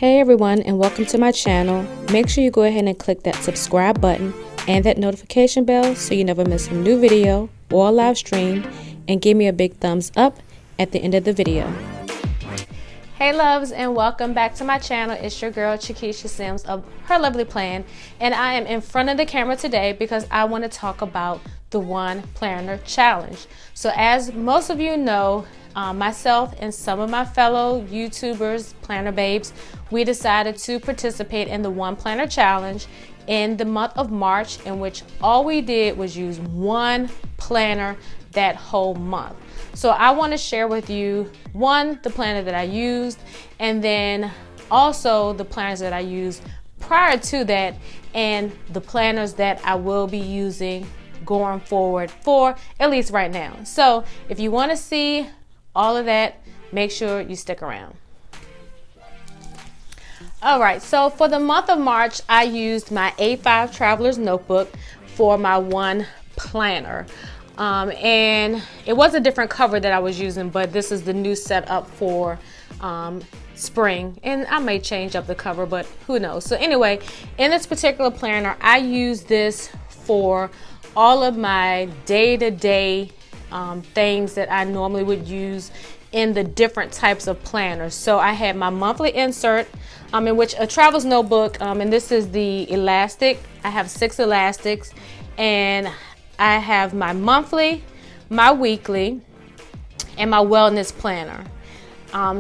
Hey everyone, and welcome to my channel. Make sure you go ahead and click that subscribe button and that notification bell so you never miss a new video or a live stream, and give me a big thumbs up at the end of the video. Hey loves, and welcome back to my channel. It's your girl CheKesha Simms of Her Lovely Plan, and I am in front of the camera today because I want to talk about the One Planner Challenge. So as most of you know, myself and some of my fellow YouTubers, planner babes, we decided to participate in the One Planner Challenge in the month of March, in which all we did was use one planner that whole month. So I want to share with you, one, the planner that I used, and then also the planners that I used prior to that, and the planners that I will be using going forward for at least right now. So if you want to see all of that, make sure you stick around. All right, so for the month of March, I used my A5 Traveler's Notebook for my one planner. And it was a different cover that I was using, but this is the new setup for spring, and I may change up the cover, but who knows. So anyway, in this particular planner, I use this for all of my day-to-day things that I normally would use in the different types of planners. So I had my monthly insert, in which a traveler's notebook, and this is the elastic. I have 6 elastics, and I have my monthly, my weekly, and my wellness planner.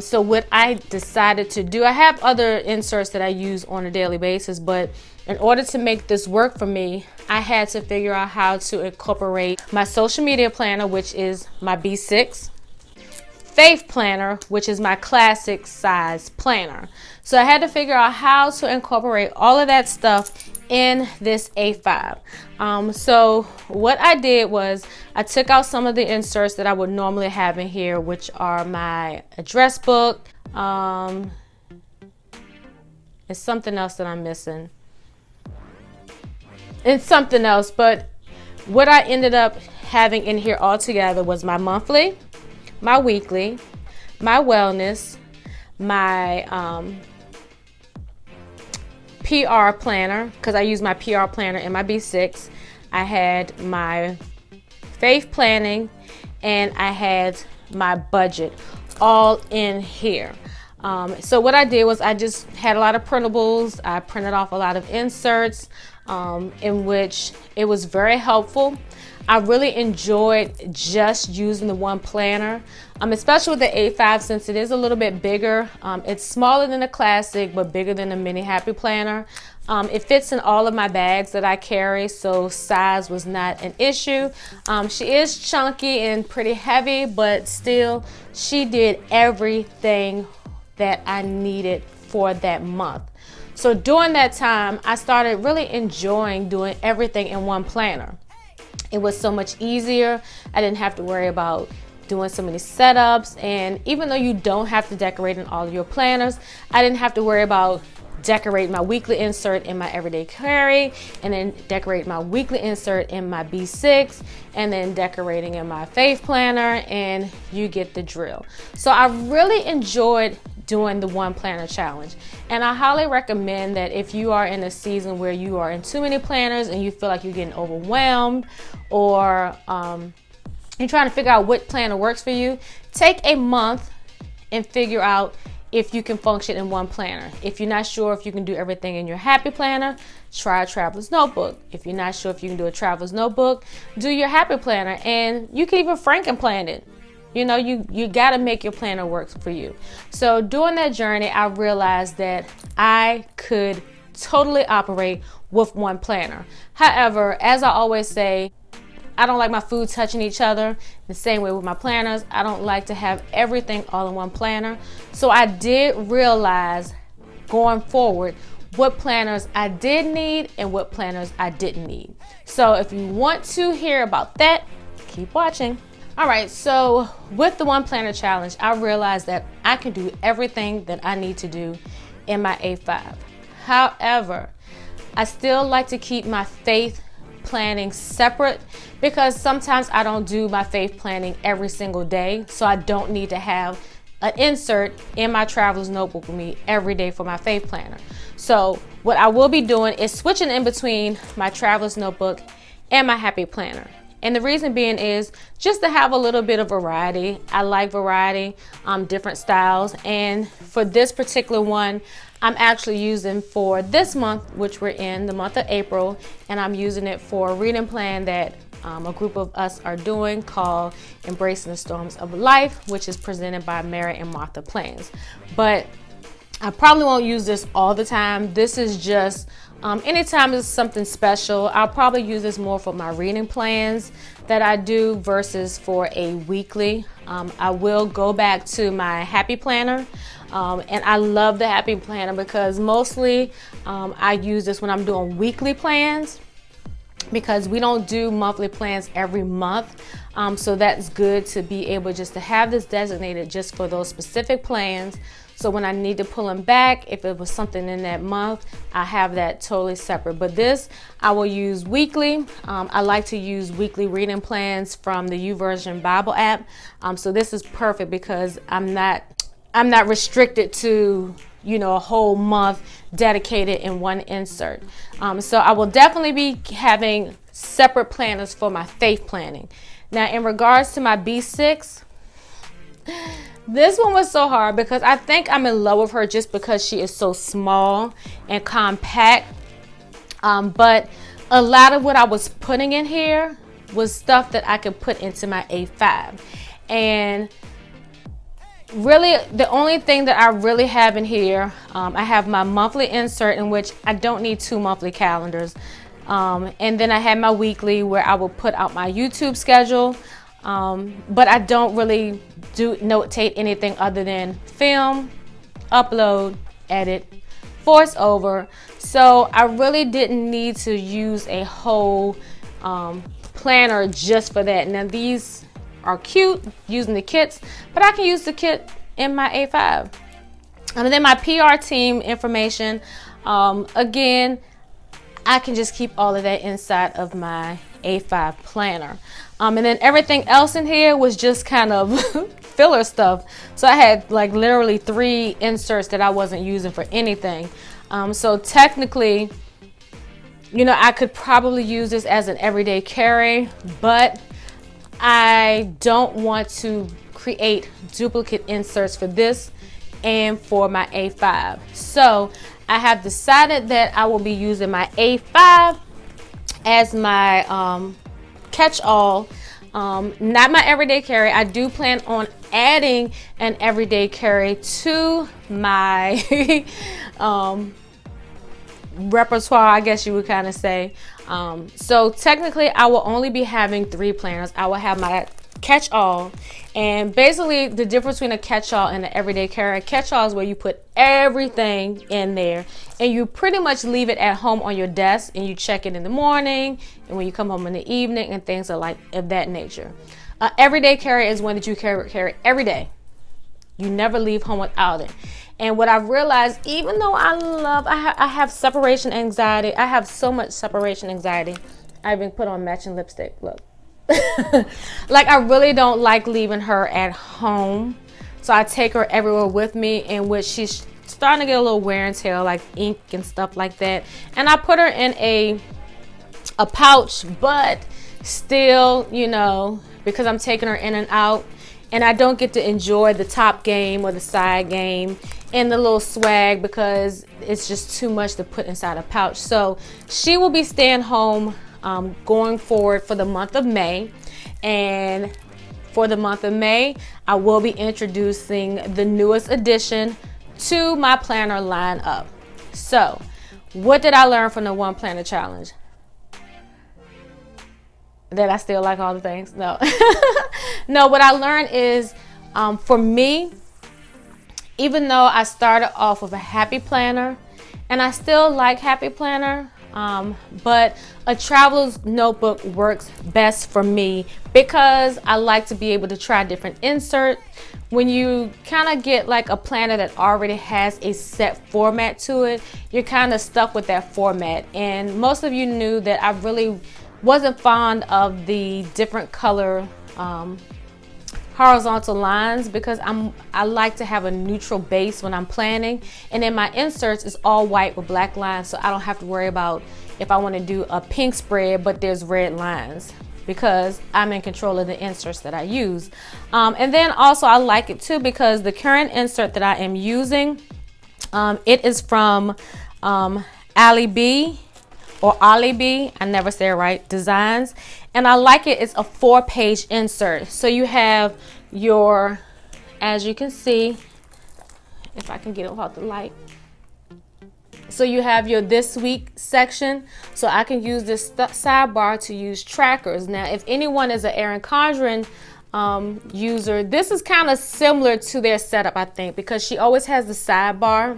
So what I decided to do, I have other inserts that I use on a daily basis, but in order to make this work for me, I had to figure out how to incorporate my social media planner, which is my B6, faith planner, which is my classic size planner. So I had to figure out how to incorporate all of that stuff in this A5. So what I did was I took out some of the inserts that I would normally have in here, which are my address book. It's something else that I'm missing. It's something else, but what I ended up having in here all together was my monthly, my weekly, my wellness, my PR planner, because I use my PR planner in my B6. I had my faith planning, and I had my budget all in here. So what I did was I just had a lot of printables. I printed off a lot of inserts, in which it was very helpful. I really enjoyed just using the one planner, especially with the A5, since it is a little bit bigger. It's smaller than a classic, but bigger than a mini happy planner. It fits in all of my bags that I carry, so size was not an issue. She is chunky and pretty heavy, but still, she did everything that I needed for that month. So during that time, I started really enjoying doing everything in one planner. It was so much easier. I didn't have to worry about doing so many setups, and even though you don't have to decorate in all of your planners, I didn't have to worry about decorating my weekly insert in my everyday carry, and then decorate my weekly insert in my B6, and then decorating in my faith planner, and you get the drill. So I really enjoyed doing the One Planner Challenge, and I highly recommend that if you are in a season where you are in too many planners and you feel like you're getting overwhelmed, or you're trying to figure out what planner works for you, take a month and figure out if you can function in one planner. If you're not sure if you can do everything in your happy planner, try a traveler's notebook. If you're not sure if you can do a traveler's notebook, do your happy planner, and you can even Franken-plan it. You know, you got to make your planner work for you. So during that journey, I realized that I could totally operate with one planner. However, as I always say, I don't like my food touching each other. The same way with my planners, I don't like to have everything all in one planner. So I did realize going forward what planners I did need and what planners I didn't need. So if you want to hear about that, keep watching. All right, so with the One Planner Challenge, I realized that I can do everything that I need to do in my A5. However, I still like to keep my faith planning separate, because sometimes I don't do my faith planning every single day, so I don't need to have an insert in my traveler's notebook with me every day for my faith planner. So what I will be doing is switching in between my traveler's notebook and my happy planner. And the reason being is just to have a little bit of variety. I like variety, different styles. And for this particular one, I'm actually using for this month, which we're in the month of April, and I'm using it for a reading plan that a group of us are doing called Embracing the Storms of Life, which is presented by Mary and Martha Plans. But I probably won't use this all the time. This is just anytime there's something special. I'll probably use this more for my reading plans that I do versus for a weekly. I will go back to my happy planner. And I love the happy planner because mostly I use this when I'm doing weekly plans, because we don't do monthly plans every month. So that's good to be able just to have this designated just for those specific plans. So when I need to pull them back, if it was something in that month, I have that totally separate. But this I will use weekly. I like to use weekly reading plans from the YouVersion Bible app. So this is perfect because I'm not restricted to, you know, a whole month dedicated in one insert. So I will definitely be having separate planners for my faith planning. Now, in regards to my B6, this one was so hard because I think I'm in love with her just because she is so small and compact. But a lot of what I was putting in here was stuff that I could put into my A5. And really, the only thing that I really have in here, I have my monthly insert, in which I don't need 2 monthly calendars. And then I have my weekly where I will put out my YouTube schedule. But I don't really notate anything other than film, upload, edit, voice over. So I really didn't need to use a whole planner just for that. Now these are cute using the kits, but I can use the kit in my A5. And then my PR team information, again, I can just keep all of that inside of my A5 planner. And then everything else in here was just kind of filler stuff. So I had like literally 3 inserts that I wasn't using for anything. So technically, you know, I could probably use this as an everyday carry, but I don't want to create duplicate inserts for this and for my A5. So I have decided that I will be using my A5 as my catch-all, not my everyday carry. I do plan on adding an everyday carry to my repertoire, I guess you would kind of say. So technically I will only be having 3 planners. I will have my catch-all, and basically the difference between a catch-all and an everyday carry. A catch-all is where you put everything in there and you pretty much leave it at home on your desk, and you check it in the morning and when you come home in the evening and things are like of that nature. Everyday carry is one that you carry every day. You never leave home without it. And what I've realized, even though I have separation anxiety, I have so much separation anxiety. I even put on matching lipstick, look. Like, I really don't like leaving her at home. So I take her everywhere with me, in which she's starting to get a little wear and tear, like ink and stuff like that. And I put her in a pouch, but still, you know, because I'm taking her in and out, and I don't get to enjoy the top game or the side game and the little swag because it's just too much to put inside a pouch. So she will be staying home going forward for the month of May. And for the month of May, I will be introducing the newest addition to my planner lineup. So what did I learn from the One Planner Challenge? That I still like all the things? No. No, what I learned is, for me, even though I started off with a happy planner, and I still like happy planner, but a traveler's notebook works best for me because I like to be able to try different inserts. When you kind of get like a planner that already has a set format to it, you're kind of stuck with that format. And most of you knew that I really wasn't fond of the different color horizontal lines because I like to have a neutral base when I'm planning, and then my inserts is all white with black lines, so I don't have to worry about if I want to do a pink spread but there's red lines, because I'm in control of the inserts that I use. And then also I like it too because the current insert that I am using, it is from Ali B, I never say it right, Designs. And I like it, it's a 4-page insert. So you have your, as you can see, if I can get it without the light. So you have your this week section. So I can use this sidebar to use trackers. Now, if anyone is an Erin Condren user, this is kind of similar to their setup, I think, because she always has the sidebar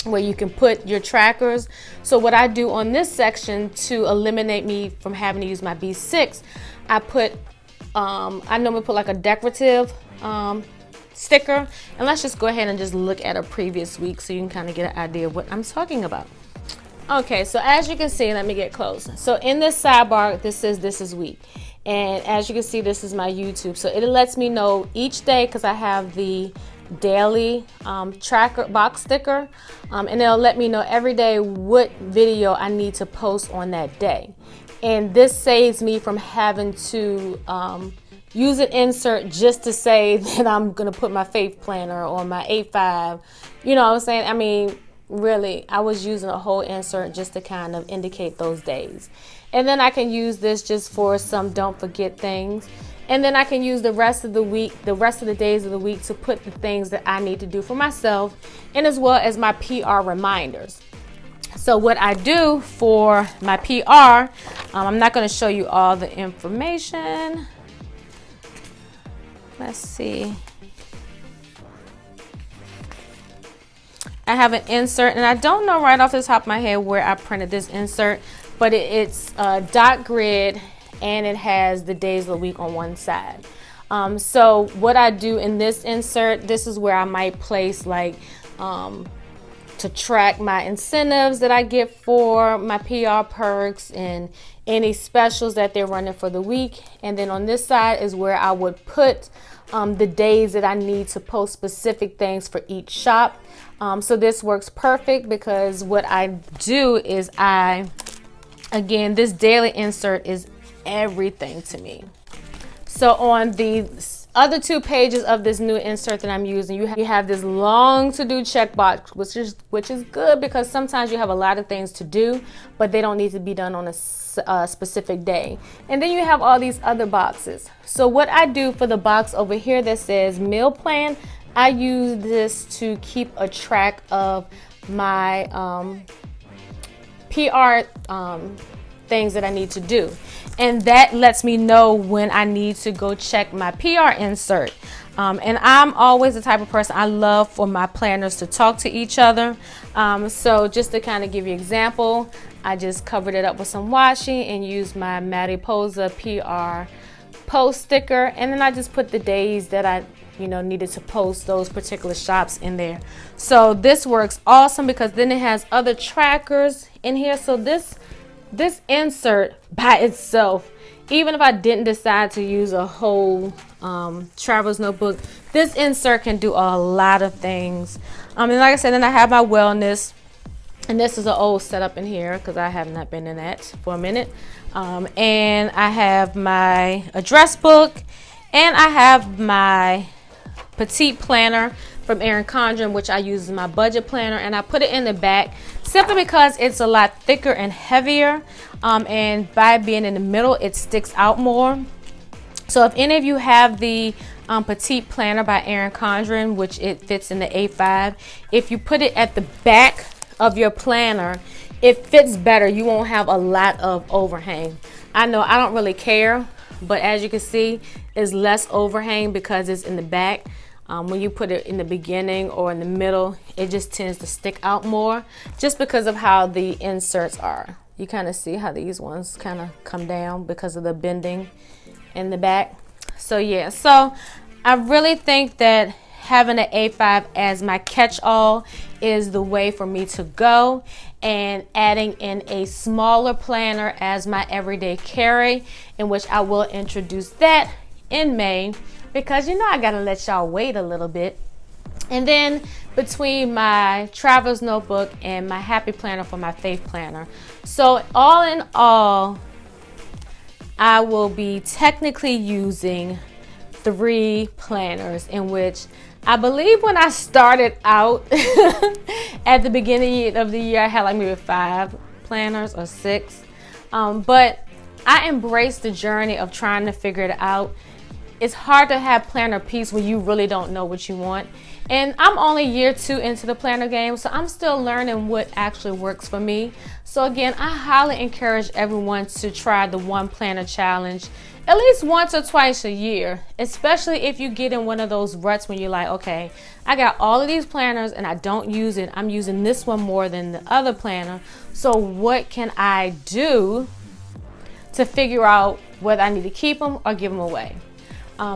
where you can put your trackers. So what I do on this section to eliminate me from having to use my B6, I put, I normally put like a decorative sticker. And let's just go ahead and just look at a previous week so you can kind of get an idea of what I'm talking about. Okay, so as you can see, let me get close. So in this sidebar, this says this is week. And as you can see, this is my YouTube. So it lets me know each day, because I have the daily tracker box sticker, and it'll let me know every day what video I need to post on that day. And this saves me from having to use an insert just to say that I'm gonna put my faith planner or my 8-5, you know what I'm saying? I mean, really, I was using a whole insert just to kind of indicate those days. And then I can use this just for some don't forget things. And then I can use the rest of the week, the rest of the days of the week, to put the things that I need to do for myself, and as well as my PR reminders. So what I do for my PR, I'm not going to show you all the information. Let's see. I have an insert, and I don't know right off the top of my head where I printed this insert, but it's dot grid, and it has the days of the week on one side. So what I do in this insert, this is where I might place like to track my incentives that I get for my PR perks and any specials that they're running for the week. And then on this side is where I would put the days that I need to post specific things for each shop. So this works perfect because what I do is again, this daily insert is everything to me. So on the other 2 pages of this new insert that I'm using, you have this long to-do checkbox, which is good because sometimes you have a lot of things to do, but they don't need to be done on a specific day. And then you have all these other boxes. So what I do for the box over here that says meal plan, I use this to keep a track of my PR things that I need to do, and that lets me know when I need to go check my PR insert. And I'm always the type of person, I love for my planners to talk to each other. So just to kind of give you an example, I just covered it up with some washi and used my Mariposa PR post sticker, and then I just put the days that I needed to post those particular shops in there. So this works awesome because then it has other trackers in here. So this insert by itself, even if I didn't decide to use a whole traveler's notebook, this insert can do a lot of things. And like I said, then I have my wellness, and this is an old setup in here because I have not been in that for a minute. And I have my address book, and I have my petite planner from Erin Condren, which I use as my budget planner, and I put it in the back simply because it's a lot thicker and heavier, and by being in the middle it sticks out more. So if any of you have the petite planner by Erin Condren, which it fits in the A5, if you put it at the back of your planner, it fits better. You won't have a lot of overhang. I know I don't really care, but as you can see, it's less overhang because it's in the back. When you put it in the beginning or in the middle, it just tends to stick out more just because of how the inserts are. You kind of see how these ones kind of come down because of the bending in the back. So yeah, so I really think that having an A5 as my catch-all is the way for me to go, and adding in a smaller planner as my everyday carry, in which I will introduce that in May, because you know I gotta let y'all wait a little bit. And then between my traveler's notebook and my happy planner for my faith planner. So all in all, I will be technically using 3 planners, in which I believe when I started out at the beginning of the year, I had like maybe 5 planners or 6. But I embraced the journey of trying to figure it out. It's hard to have planner peace when you really don't know what you want. And I'm only year 2 into the planner game, so I'm still learning what actually works for me. So again, I highly encourage everyone to try the 1 planner challenge at least once or twice a year, especially if you get in one of those ruts when you're like, okay, I got all of these planners and I don't use it. I'm using this one more than the other planner. So what can I do to figure out whether I need to keep them or give them away?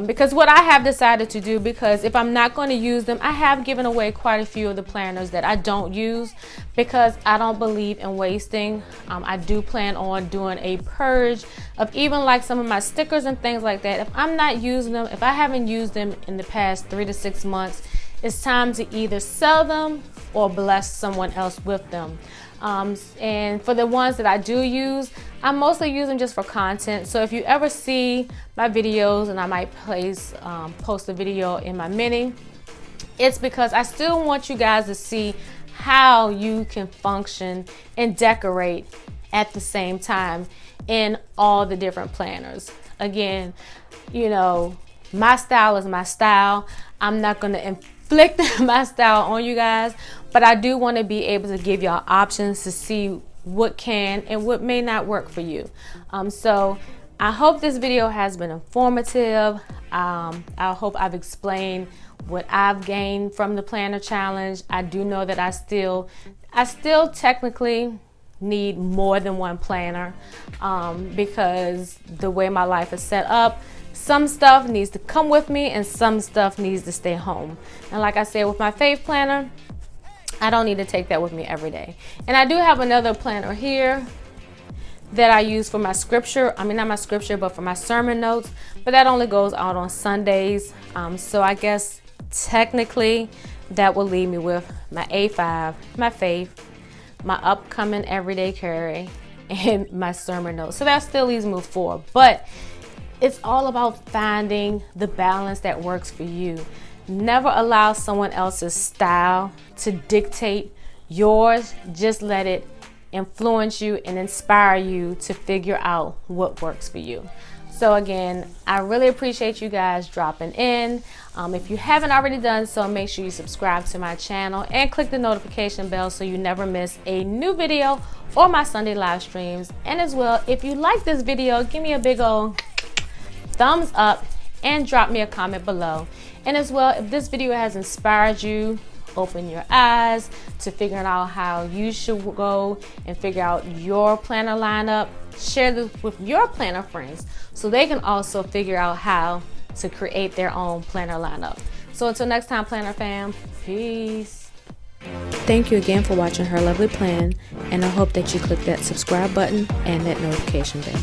Because what I have decided to do, because if I'm not going to use them, I have given away quite a few of the planners that I don't use because I don't believe in wasting. I do plan on doing a purge of even like some of my stickers and things like that. If I'm not using them, if I haven't used them in the past 3 to 6 months, it's time to either sell them or bless someone else with them. And for the ones that I do use, I mostly use them just for content. So if you ever see my videos and I might post a video in my mini, it's because I still want you guys to see how you can function and decorate at the same time in all the different planners. Again, you know, my style is my style. I'm not going to inflict my style on you guys, but I do want to be able to give y'all options to see what can and what may not work for you. So I hope this video has been informative. I hope I've explained what I've gained from the planner challenge. I do know that I still technically need more than 1 planner because the way my life is set up, some stuff needs to come with me and some stuff needs to stay home. And like I said, with my faith planner, I don't need to take that with me every day. And I do have another planner here that I use for my scripture. I mean, not my scripture, but for my sermon notes. But that only goes out on Sundays. So I guess technically that will leave me with my A5, my faith, my upcoming everyday carry, and my sermon notes. So that still leaves me with 4. But it's all about finding the balance that works for you. Never allow someone else's style to dictate yours. Just let it influence you and inspire you to figure out what works for you. So again, I really appreciate you guys dropping in. If you haven't already done so, make sure you subscribe to my channel and click the notification bell so you never miss a new video or my Sunday live streams. And as well, if you like this video, give me a big old thumbs up and drop me a comment below. And as well, if this video has inspired you, open your eyes to figuring out how you should go and figure out your planner lineup, share this with your planner friends so they can also figure out how to create their own planner lineup. So until next time, planner fam, peace. Thank you again for watching Her Lovely Plan, and I hope that you click that subscribe button and that notification bell.